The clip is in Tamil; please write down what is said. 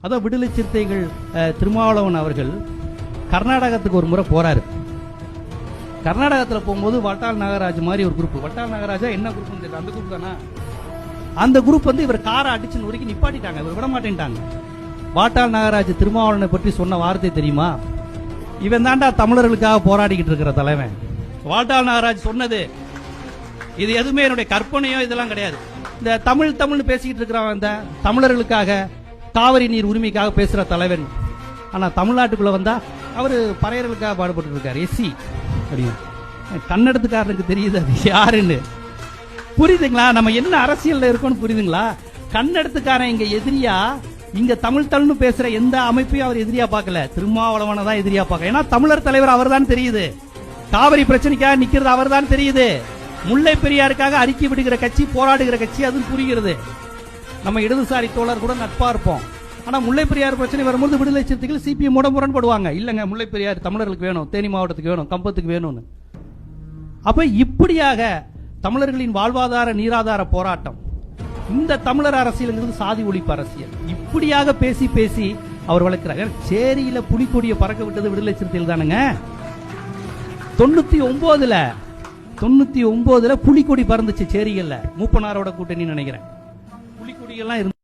அதான் விடுதலை சிறுத்தைகள் திருமாவளவன் அவர்கள் கர்நாடகத்துக்கு ஒரு முறை போறாரு. கர்நாடகத்தில் போகும்போது வட்டால் நாகராஜ் மாதிரி ஒரு குரூப், வட்டால் நாகராஜா என்ன குரூப் தெரியல, அந்த குரூப் தானே, அந்த குரூப் வந்து இவர் காரை அடிச்சு நொறுக்கி நிப்பாட்டிட்டாங்க, இவர் விட மாட்டேன்ட்டாங்க. வாட்டாள் நாகராஜ் திருமாவளவனை பற்றி சொன்ன வார்த்தை தெரியுமா? இவன் தாண்டா தமிழர்களுக்காக போராடிக்கிட்டு இருக்கிற தலைவன். வாட்டாள் நாகராஜ் சொன்னது இது எதுவுமே என்னுடைய கற்பனையோ இதெல்லாம் கிடையாது. இந்த தமிழ்னு பேசிக்கிட்டு இருக்கிறவன் இந்த தமிழர்களுக்காக காவிரி நீர் உரிமைக்காக பேசுற தலைவன். ஆனா தமிழ்நாட்டுக்குள்ள வந்தா அவரு பறையர்களுக்காக பாடுபட்டு இருக்காரு. எஸ்சி அப்படின்னு கன்னடத்துக்காரனுக்கு தெரியுது அது யாருன்னு. புரியுதுங்களா? நம்ம என்ன அரசியல்ல இருக்கோம்னு புரியுதுங்களா? கன்னடத்துக்காரன் இங்க எதிரியா, இங்க தமிழ்னு பேசுற எந்த அமைப்பையும் அவர் எதிரியா பார்க்கல, திருமாவளவனை தான் எதிரியா பார்க்க. ஏன்னா தமிழர் தலைவர் அவர் தான் தெரியுது, காவிரி பிரச்சனைக்காக நிக்கிறது அவர் தான் தெரியுது, முல்லை பெரியாருக்காக அறிக்கை விடுகிற கட்சி, போராடுகிற கட்சி, அது புரிகிறது. நம்ம இடதுசாரி தோழர் கூட நட்பா இருப்போம். ஆனா முல்லை பெரியார் பிரச்சனை வரும்போது விடுதலை சிறுத்தைகள் சிபிஎம் முரண்படுவாங்க. இல்லங்க முல்லை பெரியார் தமிழர்களுக்கு வேணும், தேனி மாவட்டத்துக்கு வேணும், கம்பத்துக்கு வேணும்னு. அப்ப இப்படியாக தமிழர்களின் வாழ்வாதார நீராதார போராட்டம், இந்த தமிழர் அரசியல் சாதி ஒழிப்பு அரசியல், இப்படியாக பேசி பேசி அவர் வளர்க்கிறார். சேரியில புலிக்கொடியை பறக்க விட்டது விடுதலை சிறுத்தைகள் தானுங்க. 99ல புலிக்கொடி பறந்துச்சு சேரிகள்ல, மூப்பனாரோட கூட்டணி நினைக்கிறேன். புலிக்கொடியெல்லாம்